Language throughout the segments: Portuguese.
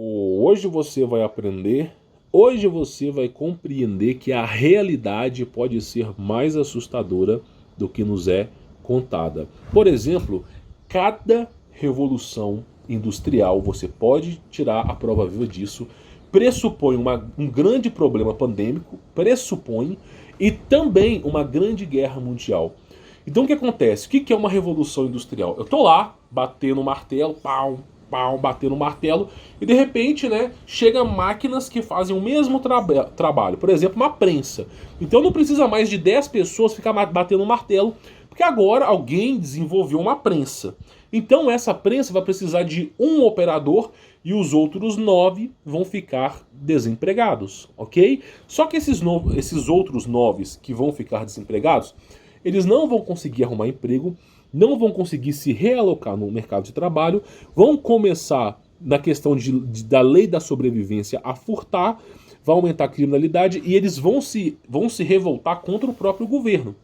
Hoje você vai aprender, hoje você vai compreender que a realidade pode ser mais assustadora do que nos é contada. Por exemplo, cada revolução industrial, você pode tirar a prova viva disso, pressupõe um grande problema pandêmico, pressupõe, e também uma grande guerra mundial. Então o que acontece? O que é uma revolução industrial? Eu tô lá, batendo o martelo, pau, pau, batendo o martelo, e de repente, né, chega máquinas que fazem o mesmo trabalho. Por exemplo, uma prensa. Então não precisa mais de 10 pessoas ficar batendo o martelo, porque agora alguém desenvolveu uma prensa. Então essa prensa vai precisar de um operador e os outros 9 vão ficar desempregados, ok? Só que esses outros 9 que vão ficar desempregados, eles não vão conseguir arrumar emprego, não vão conseguir se realocar no mercado de trabalho, vão começar, na questão da lei da sobrevivência, a furtar, vai aumentar a criminalidade e eles vão se revoltar contra o próprio governo.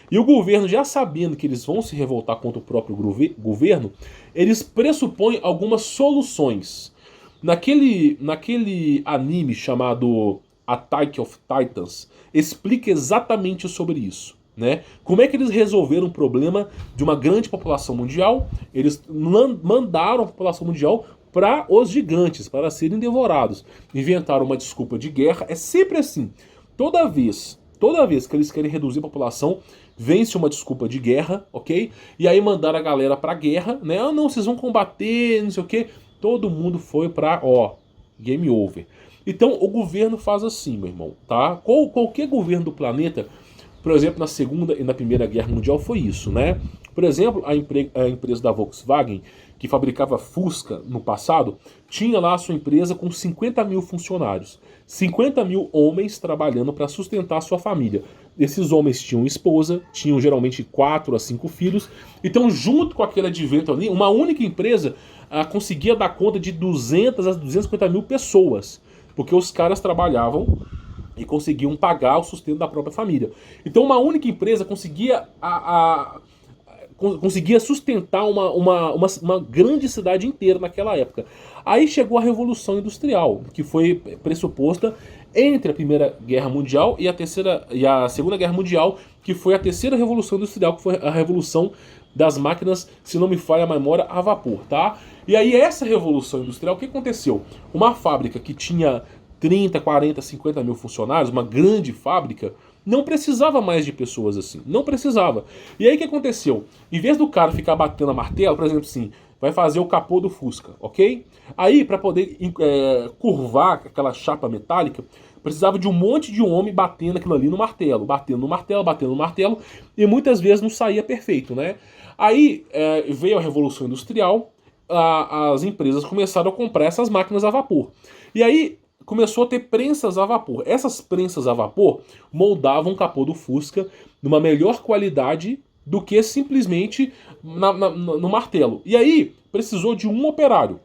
E o governo, já sabendo que eles vão se revoltar contra o próprio governo, eles pressupõem algumas soluções. Naquele anime chamado Attack of Titans, explica exatamente sobre isso. Né? Como é que eles resolveram o problema de uma grande população mundial? Eles mandaram a população mundial para os gigantes, para serem devorados. Inventaram uma desculpa de guerra. É sempre assim. Toda vez que eles querem reduzir a população, vence uma desculpa de guerra, ok? E aí mandaram a galera pra guerra, né? Ah, não, vocês vão combater, não sei o quê. Todo mundo foi pra, game over. Então o governo faz assim, meu irmão, tá? Qualquer governo do planeta, por exemplo, na Segunda e na Primeira Guerra Mundial foi isso, né? Por exemplo, a empresa da Volkswagen, que fabricava Fusca no passado, tinha lá a sua empresa com 50 mil funcionários. 50 mil homens trabalhando para sustentar a sua família. Esses homens tinham esposa, tinham geralmente 4 a 5 filhos. Então, junto com aquele advento ali, uma única empresa conseguia dar conta de 200 a 250 mil pessoas. Porque os caras trabalhavam e conseguiam pagar o sustento da própria família. Então uma única empresa conseguia sustentar uma grande cidade inteira naquela época. Aí chegou a Revolução Industrial, que foi pressuposta entre a Primeira Guerra Mundial e a Segunda Guerra Mundial, que foi a terceira Revolução Industrial, que foi a revolução das máquinas, se não me falha a memória, a vapor, tá? E aí essa Revolução Industrial, o que aconteceu? Uma fábrica que tinha 30, 40, 50 mil funcionários, uma grande fábrica, não precisava mais de pessoas assim. Não precisava. E aí o que aconteceu? Em vez do cara ficar batendo a martelo, por exemplo, assim, vai fazer o capô do Fusca, ok? Aí, para poder curvar aquela chapa metálica, precisava de um monte de homem batendo aquilo ali no martelo, batendo no martelo, batendo no martelo, e muitas vezes não saía perfeito, né? Aí veio a Revolução Industrial, as empresas começaram a comprar essas máquinas a vapor. E aí começou a ter prensas a vapor. Essas prensas a vapor moldavam o capô do Fusca numa melhor qualidade do que simplesmente no martelo. E aí precisou de um operário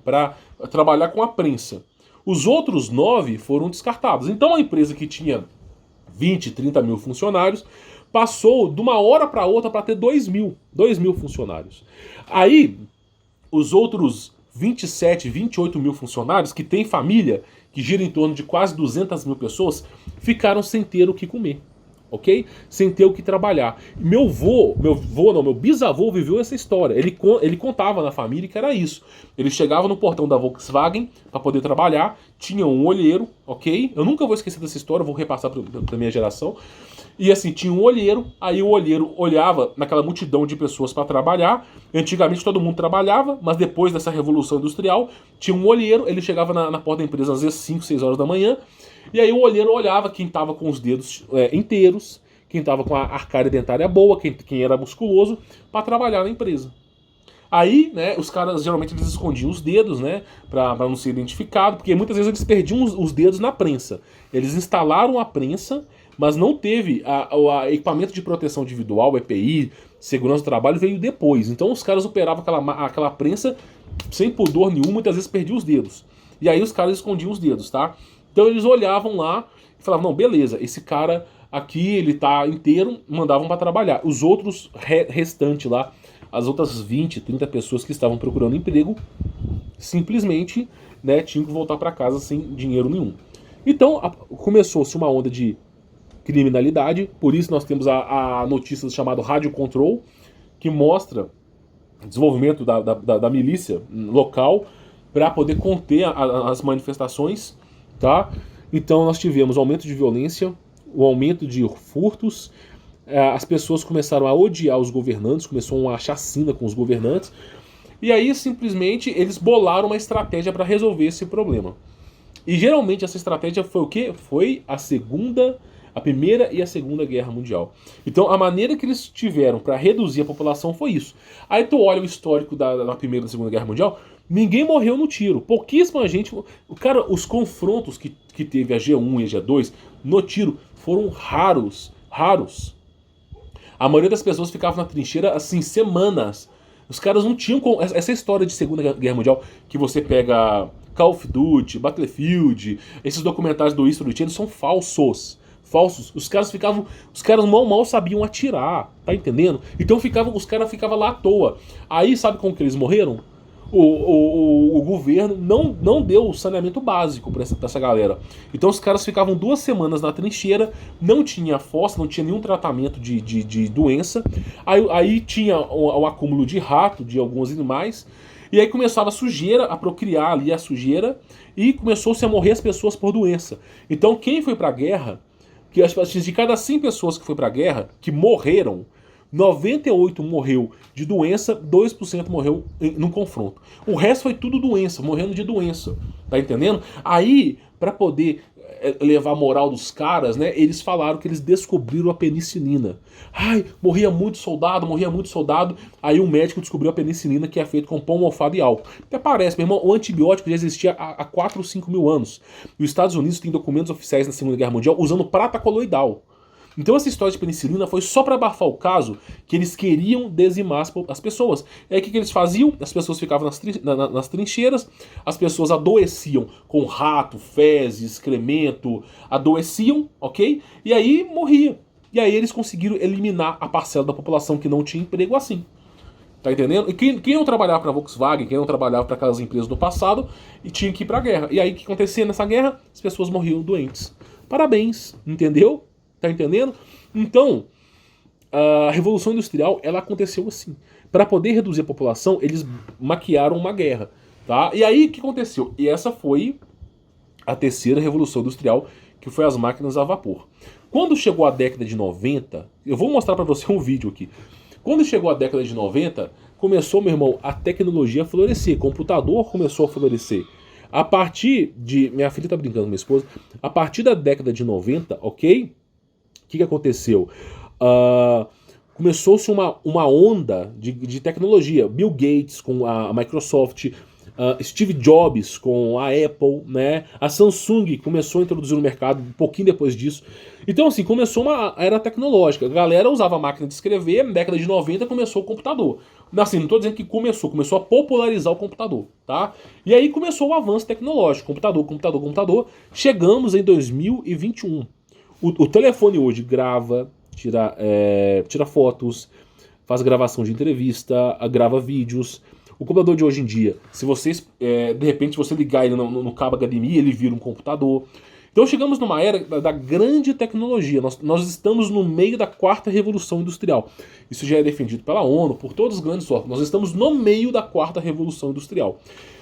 para trabalhar com a prensa. Os outros 9 foram descartados. Então a empresa que tinha 20, 30 mil funcionários passou de uma hora para outra para ter 2 mil funcionários. Aí os outros 27, 28 mil funcionários, que tem família, que gira em torno de quase 200 mil pessoas, ficaram sem ter o que comer, ok? Sem ter o que trabalhar. Meu bisavô viveu essa história. Ele contava na família que era isso. Ele chegava no portão da Volkswagen para poder trabalhar, tinha um olheiro, ok? Eu nunca vou esquecer dessa história, vou repassar para minha geração. E assim, tinha um olheiro, aí o olheiro olhava naquela multidão de pessoas para trabalhar. Antigamente todo mundo trabalhava, mas depois dessa revolução industrial, tinha um olheiro, ele chegava na porta da empresa às vezes 5, 6 horas da manhã, e aí o olheiro olhava quem estava com os dedos inteiros, quem estava com a arcária dentária boa, quem era musculoso, para trabalhar na empresa. Aí, né, os caras geralmente eles escondiam os dedos, né, pra não ser identificado, porque muitas vezes eles perdiam os dedos na prensa. Eles instalaram a prensa, mas não teve equipamento de proteção individual, EPI, segurança do trabalho, veio depois. Então os caras operavam aquela prensa sem pudor nenhum, muitas vezes perdiam os dedos. E aí os caras escondiam os dedos, tá? Então eles olhavam lá e falavam, não, beleza, esse cara aqui, ele tá inteiro, mandavam para trabalhar. Os outros restantes lá, as outras 20, 30 pessoas que estavam procurando emprego, simplesmente né, tinham que voltar para casa sem dinheiro nenhum. Então começou-se uma onda de criminalidade, por isso nós temos a notícia chamada Radio Control, que mostra o desenvolvimento da milícia local para poder conter as manifestações, tá? Então nós tivemos aumento de violência, o aumento de furtos, as pessoas começaram a odiar os governantes, começou uma chacina com os governantes, e aí simplesmente eles bolaram uma estratégia para resolver esse problema. E geralmente essa estratégia foi o quê? Foi a Primeira e a Segunda Guerra Mundial. Então a maneira que eles tiveram para reduzir a população foi isso. Aí tu olha o histórico da Primeira e da Segunda Guerra Mundial, ninguém morreu no tiro. Pouquíssima gente... Cara, os confrontos que teve a G1 e a G2 no tiro foram raros. Raros. A maioria das pessoas ficava na trincheira, assim, semanas. Os caras não tinham... Essa história de Segunda Guerra Mundial, que você pega Call of Duty, Battlefield, esses documentários do History Channel são falsos. Falsos. Os caras mal sabiam atirar, tá entendendo? Então os caras ficavam lá à toa. Aí sabe como que eles morreram? O governo não deu o saneamento básico pra essa galera. Então os caras ficavam 2 semanas na trincheira, não tinha fossa, não tinha nenhum tratamento de doença. Aí tinha o acúmulo de rato, de alguns animais. E aí começava a sujeira, a procriar ali a sujeira, e começou-se a morrer as pessoas por doença. Então quem foi pra guerra, que de cada 100 pessoas que foi pra guerra, que morreram, 98 morreu de doença, 2% morreu no confronto. O resto foi tudo doença, morrendo de doença. Tá entendendo? Aí, pra poder levar a moral dos caras, né, eles falaram que eles descobriram a penicilina. Ai, morria muito soldado. Aí um médico descobriu a penicilina, que é feito com pão mofado e álcool. Até parece, meu irmão, o antibiótico já existia há 4 ou 5 mil anos. E os Estados Unidos têm documentos oficiais na Segunda Guerra Mundial usando prata coloidal. Então essa história de penicilina foi só para abafar o caso que eles queriam dizimar as pessoas. E aí o que eles faziam? As pessoas ficavam nas trincheiras, as pessoas adoeciam com rato, fezes, excremento, adoeciam, ok? E aí morriam. E aí eles conseguiram eliminar a parcela da população que não tinha emprego assim. Tá entendendo? E quem não trabalhava para Volkswagen, quem não trabalhava para aquelas empresas do passado, e tinha que ir para a guerra. E aí o que acontecia nessa guerra? As pessoas morriam doentes. Parabéns, entendeu? Tá entendendo? Então, a Revolução Industrial, ela aconteceu assim. Para poder reduzir a população, eles maquiaram uma guerra, tá? E aí, o que aconteceu? E essa foi a terceira Revolução Industrial, que foi as máquinas a vapor. Quando chegou a década de 90, eu vou mostrar para você um vídeo aqui. Quando chegou a década de 90, começou, meu irmão, a tecnologia a florescer. Computador começou a florescer. A partir de... Minha filha tá brincando com minha esposa. A partir da década de 90, ok? O que aconteceu? Começou-se uma onda de tecnologia. Bill Gates com a Microsoft, Steve Jobs com a Apple, né? A Samsung começou a introduzir no mercado um pouquinho depois disso. Então, assim, começou uma era tecnológica. A galera usava a máquina de escrever, na década de 90 começou o computador. Assim, não estou dizendo que começou a popularizar o computador, tá? E aí começou o avanço tecnológico, computador. Chegamos em 2021. O telefone hoje grava, tira fotos, faz gravação de entrevista, grava vídeos. O computador de hoje em dia, se vocês, de repente, você ligar ele no cabo HDMI, ele vira um computador. Então chegamos numa era da grande tecnologia. Nós estamos no meio da 4ª Revolução Industrial. Isso já é defendido pela ONU, por todos os grandes órgãos. Nós estamos no meio da 4ª Revolução Industrial.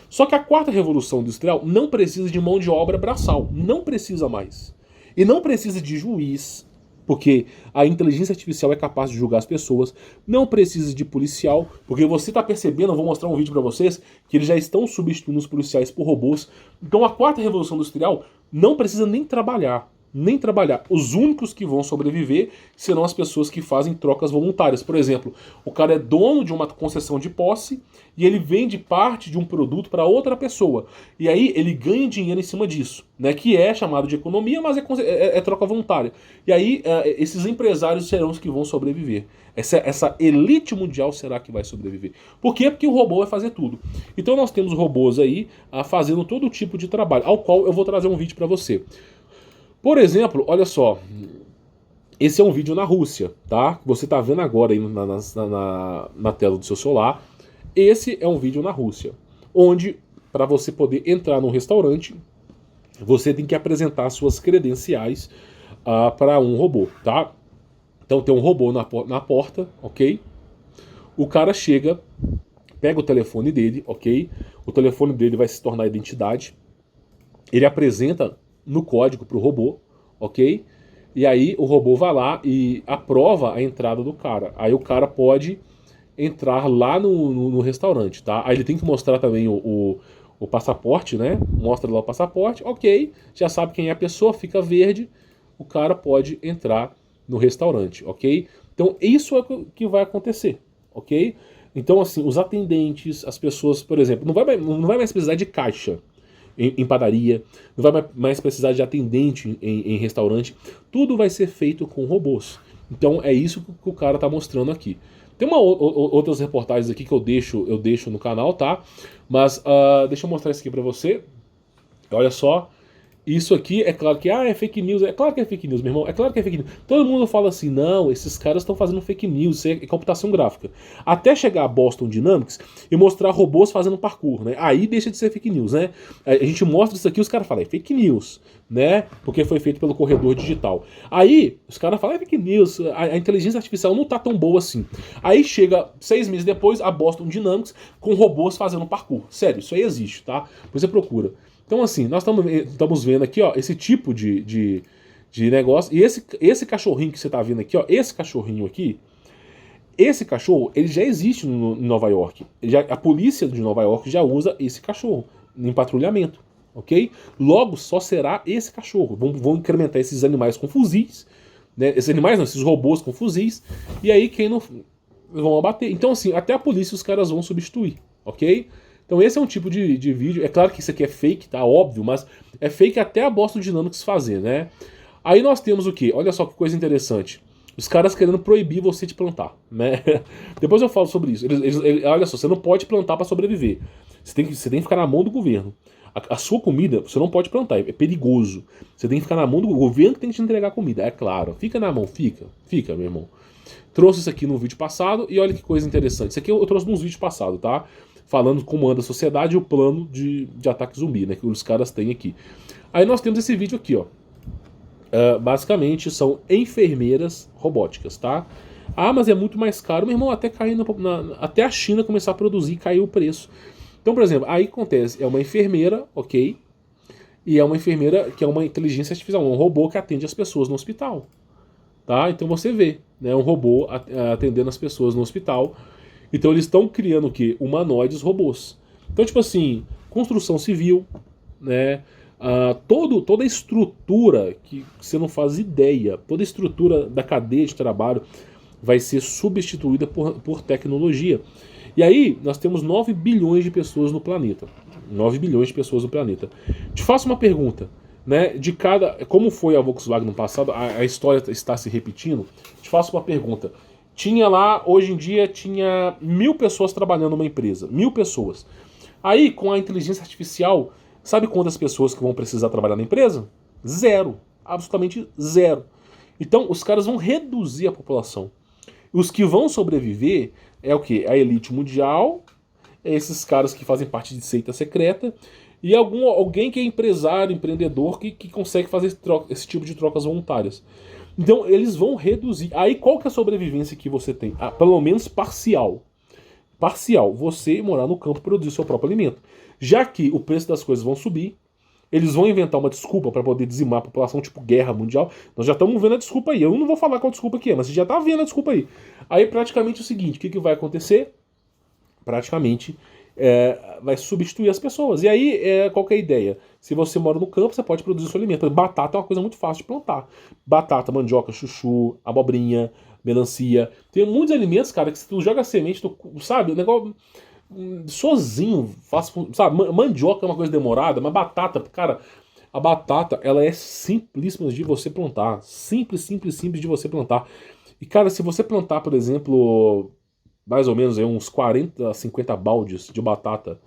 Só que a 4ª Revolução Industrial não precisa de mão de obra braçal. Não precisa mais. E não precisa de juiz, porque a inteligência artificial é capaz de julgar as pessoas. Não precisa de policial, porque você está percebendo, eu vou mostrar um vídeo para vocês, que eles já estão substituindo os policiais por robôs. Então a 4ª Revolução Industrial não precisa nem trabalhar. Os únicos que vão sobreviver serão as pessoas que fazem trocas voluntárias. Por exemplo, o cara é dono de uma concessão de posse e ele vende parte de um produto para outra pessoa. E aí ele ganha dinheiro em cima disso, né? Que é chamado de economia, mas é troca voluntária. E aí esses empresários serão os que vão sobreviver. Essa elite mundial será que vai sobreviver. Por quê? Porque o robô vai fazer tudo. Então nós temos robôs aí fazendo todo tipo de trabalho, ao qual eu vou trazer um vídeo para você. Por exemplo, olha só, esse é um vídeo na Rússia, tá? Você tá vendo agora aí na tela do seu celular. Esse é um vídeo na Rússia, onde para você poder entrar num restaurante, você tem que apresentar suas credenciais para um robô, tá? Então tem um robô na porta, ok? O cara chega, pega o telefone dele, ok? O telefone dele vai se tornar identidade. Ele apresenta no código para o robô, ok? E aí o robô vai lá e aprova a entrada do cara. Aí o cara pode entrar lá no restaurante, tá? Aí ele tem que mostrar também o passaporte, né? Mostra lá o passaporte, ok. Já sabe quem é a pessoa, fica verde. O cara pode entrar no restaurante, ok? Então isso é o que vai acontecer, ok? Então assim, os atendentes, as pessoas, por exemplo, não vai mais precisar de caixa em padaria, não vai mais precisar de atendente em restaurante, tudo vai ser feito com robôs. Então é isso que o cara está mostrando aqui. Tem outras reportagens aqui que eu deixo no canal, tá? Mas deixa eu mostrar isso aqui para você. Olha só. Isso aqui é claro que é fake news. É claro que é fake news, meu irmão. É claro que é fake news. Todo mundo fala assim, não, esses caras estão fazendo fake news, isso é computação gráfica. Até chegar a Boston Dynamics e mostrar robôs fazendo parkour, né? Aí deixa de ser fake news, né? A gente mostra isso aqui, os caras falam, é fake news, né? Porque foi feito pelo corredor digital. Aí os caras falam, é fake news, a inteligência artificial não tá tão boa assim. Aí chega 6 meses depois a Boston Dynamics com robôs fazendo parkour. Sério, isso aí existe, tá? Você procura. Então, assim, nós estamos vendo aqui, ó, esse tipo de negócio. E esse cachorrinho que você está vendo aqui, ó, esse cachorrinho aqui, esse cachorro, ele já existe em Nova York. A polícia de Nova York já usa esse cachorro em patrulhamento, ok? Logo, só será esse cachorro. Vão incrementar esses animais com fuzis, né? Esses animais não, esses robôs com fuzis. E aí, quem não... vão abater. Então, assim, até a polícia os caras vão substituir, ok? Então esse é um tipo de vídeo, é claro que isso aqui é fake, tá? Óbvio, mas é fake até a Boston Dynamics fazer, né? Aí nós temos o quê? Olha só que coisa interessante. Os caras querendo proibir você de plantar, né? Depois eu falo sobre isso. Olha só, você não pode plantar para sobreviver. Você tem que ficar na mão do governo. A sua comida, você não pode plantar, é perigoso. Você tem que ficar na mão do governo que tem que te entregar comida, é claro. Fica na mão, fica, meu irmão. Trouxe isso aqui no vídeo passado e olha que coisa interessante. Isso aqui eu trouxe nos vídeos passados, tá? Falando como anda a sociedade e o plano de ataque zumbi, né? Que os caras têm aqui. Aí nós temos esse vídeo aqui, ó. Basicamente são enfermeiras robóticas, tá? Ah, mas é muito mais caro. Meu irmão, até cair até a China começar a produzir e cair o preço. Então, por exemplo, aí acontece, é uma enfermeira, ok? E é uma enfermeira que é uma inteligência artificial, um robô que atende as pessoas no hospital. Tá? Então você vê, né, um robô atendendo as pessoas no hospital. Então eles estão criando o quê? Humanoides robôs. Então, tipo assim, construção civil, né? Toda a estrutura que você não faz ideia, toda a estrutura da cadeia de trabalho vai ser substituída por tecnologia. E aí nós temos 9 bilhões de pessoas no planeta. 9 bilhões de pessoas no planeta. Te faço uma pergunta, né? Como foi a Volkswagen no passado, a história está se repetindo. Te faço uma pergunta. Hoje em dia, tinha 1.000 pessoas trabalhando numa empresa. 1.000 pessoas. Aí, com a inteligência artificial, sabe quantas pessoas que vão precisar trabalhar na empresa? Zero. Absolutamente zero. Então, os caras vão reduzir a população. Os que vão sobreviver é o quê? A elite mundial, esses caras que fazem parte de seita secreta, e alguém que é empresário, empreendedor, que consegue fazer esse tipo de trocas voluntárias. Então eles vão reduzir. Aí qual que é a sobrevivência que você tem? Pelo menos parcial. Parcial. Você morar no campo e produzir seu próprio alimento. Já que o preço das coisas vão subir, eles vão inventar uma desculpa para poder dizimar a população, tipo guerra mundial. Nós já estamos vendo a desculpa aí. Eu não vou falar qual desculpa que é, mas você já está vendo a desculpa aí. Aí praticamente é o seguinte, o que vai acontecer? Praticamente vai substituir as pessoas. E aí, qual que é a ideia? Se você mora no campo, você pode produzir seu alimento. Batata é uma coisa muito fácil de plantar. Batata, mandioca, chuchu, abobrinha, melancia. Tem muitos alimentos, cara, que se tu joga semente, sabe, o negócio sozinho, sabe, mandioca é uma coisa demorada, mas batata, cara, a batata, ela é simplíssima de você plantar. Simples de você plantar. E, cara, se você plantar, por exemplo, mais ou menos aí, uns 40, 50 baldes de batata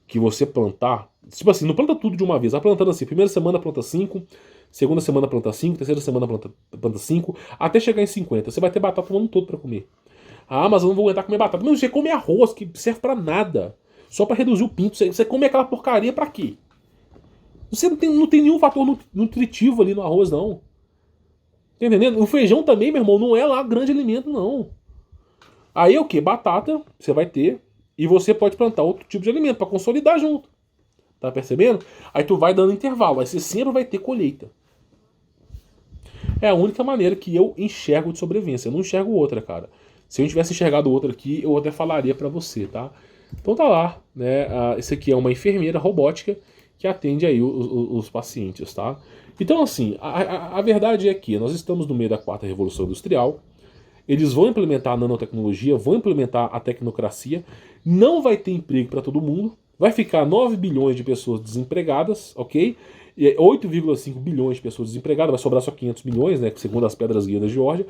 que você plantar, tipo assim, não planta tudo de uma vez, vai plantando assim, primeira semana planta 5, segunda semana planta 5, terceira semana planta 5, até chegar em 50. Você vai ter batata o ano todo pra comer. Ah, mas eu não vou aguentar comer batata. Mas você come arroz, que serve pra nada. Só pra reduzir o pinto. Você come aquela porcaria pra quê? Você não tem nenhum fator nutritivo ali no arroz, não. Tá entendendo? O feijão também, meu irmão, não é lá grande alimento, não. Aí é o que? Batata, você vai ter. E você pode plantar outro tipo de alimento pra consolidar junto. Tá percebendo? Aí tu vai dando intervalo. Aí você sempre vai ter colheita. É a única maneira que eu enxergo de sobrevivência. Eu não enxergo outra, cara. Se eu tivesse enxergado outra aqui, eu até falaria pra você, tá? Então tá lá, né? Esse aqui é uma enfermeira robótica que atende aí os pacientes, tá? Então, assim, a verdade é que nós estamos no meio da quarta revolução industrial. Eles vão implementar a nanotecnologia, vão implementar a tecnocracia. Não vai ter emprego para todo mundo. Vai ficar 9 bilhões de pessoas desempregadas, ok? 8,5 bilhões de pessoas desempregadas, vai sobrar só 500 milhões, né? Segundo as pedras guias da Geórgia.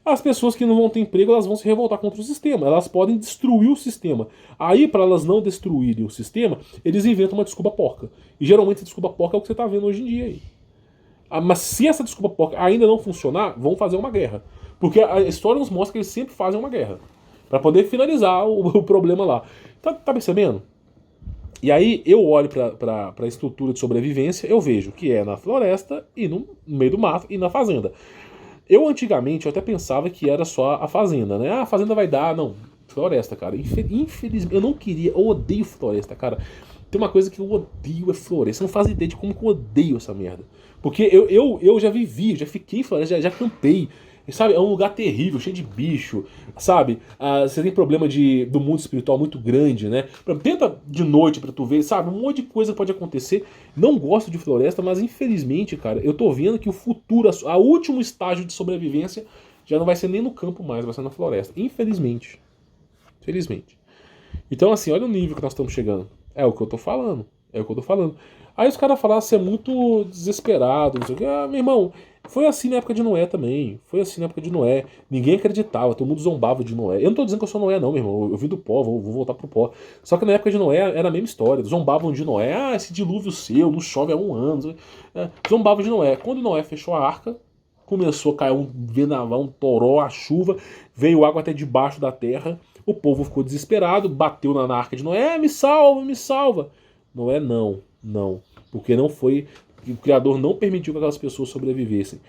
As pessoas que não vão ter emprego, elas vão se revoltar contra o sistema. Elas podem destruir o sistema. Aí, para elas não destruírem o sistema, eles inventam uma desculpa porca. E geralmente a desculpa porca é o que você está vendo hoje em dia aí. Mas se essa desculpa porca ainda não funcionar, vão fazer uma guerra. Porque a história nos mostra que eles sempre fazem uma guerra. Para poder finalizar o problema lá. Tá percebendo? E aí eu olho para a estrutura de sobrevivência, eu vejo que é na floresta e no meio do mato e na fazenda. Eu antigamente eu até pensava que era só a fazenda, né? Ah, a fazenda vai dar, não. Floresta, cara. Infelizmente, eu não queria, eu odeio floresta, cara. Tem uma coisa que eu odeio é floresta. Você não faz ideia de como que eu odeio essa merda. Porque eu já vivi, já fiquei em floresta, já campei. Sabe, é um lugar terrível, cheio de bicho, sabe? Você tem problema do mundo espiritual muito grande, né? Tenta de noite pra tu ver, sabe? Um monte de coisa pode acontecer. Não gosto de floresta, mas infelizmente, cara, eu tô vendo que o futuro, a último estágio de sobrevivência já não vai ser nem no campo mais, vai ser na floresta. Infelizmente. Felizmente. Então, assim, olha o nível que nós estamos chegando. É o que eu tô falando. É o que eu tô falando. Aí os caras falaram, você é muito desesperado, não sei o que. Ah, meu irmão, foi assim na época de Noé também. Foi assim na época de Noé. Ninguém acreditava, todo mundo zombava de Noé. Eu não tô dizendo que eu sou Noé, não, meu irmão. Eu vim do pó, vou voltar pro pó. Só que na época de Noé era a mesma história. Zombavam de Noé. Ah, esse dilúvio seu, não chove há 1 ano. Zombavam de Noé. Quando Noé fechou a arca, começou a cair um vendaval, um toró, a chuva, veio água até debaixo da terra. O povo ficou desesperado, bateu na arca de Noé, me salva, me salva. Noé não. Porque não foi. O Criador não permitiu que aquelas pessoas sobrevivessem.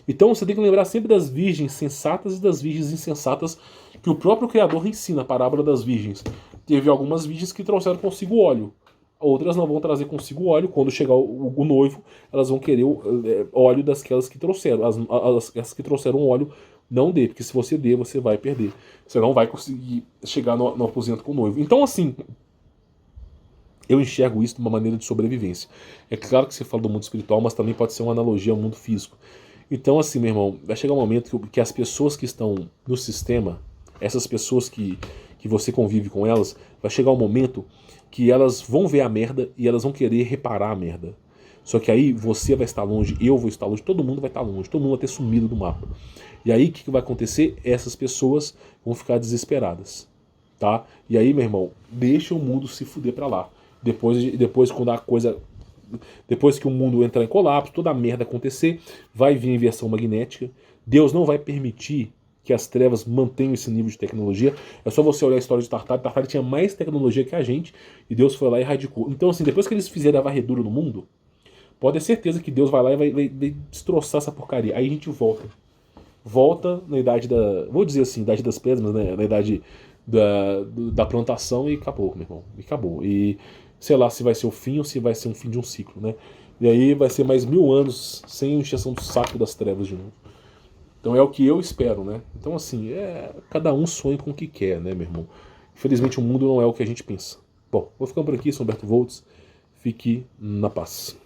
Então você tem que lembrar sempre das virgens sensatas e das virgens insensatas que o próprio Criador ensina, a parábola das virgens. Teve algumas virgens que trouxeram consigo óleo. Outras não vão trazer consigo óleo. Quando chegar o noivo, elas vão querer óleo daquelas que trouxeram. As que trouxeram óleo, não dê, porque se você der, você vai perder. Você não vai conseguir chegar no aposento com o noivo. Então, assim, eu enxergo isso de uma maneira de sobrevivência. É claro que você fala do mundo espiritual, mas também pode ser uma analogia ao mundo físico. Então, assim, meu irmão, vai chegar um momento que as pessoas que estão no sistema, essas pessoas que você convive com elas, vai chegar um momento que elas vão ver a merda e elas vão querer reparar a merda. Só que aí você vai estar longe, eu vou estar longe, todo mundo vai estar longe, todo mundo vai ter sumido do mapa. E aí o que vai acontecer? Essas pessoas vão ficar desesperadas, tá? E aí, meu irmão, deixa o mundo se fuder pra lá. Depois quando a coisa... Depois que o mundo entrar em colapso, toda a merda acontecer, vai vir a inversão magnética. Deus não vai permitir que as trevas mantenham esse nível de tecnologia. É só você olhar a história de Tartaro. Tartaro tinha mais tecnologia que a gente e Deus foi lá e erradicou. Então, assim, depois que eles fizerem a varredura no mundo, pode ter certeza que Deus vai lá e vai destroçar essa porcaria. Aí a gente volta. Volta na idade da... Vou dizer assim, idade das pedras, né? Na idade da plantação e acabou, meu irmão. E acabou. E sei lá se vai ser o fim ou se vai ser um fim de um ciclo, né? E aí vai ser mais 1000 anos sem encheção do saco das trevas de novo. Então é o que eu espero, né? Então assim, cada um sonha com o que quer, né, meu irmão? Infelizmente o mundo não é o que a gente pensa. Bom, vou ficando por aqui, sou Humberto Voltz. Fique na paz.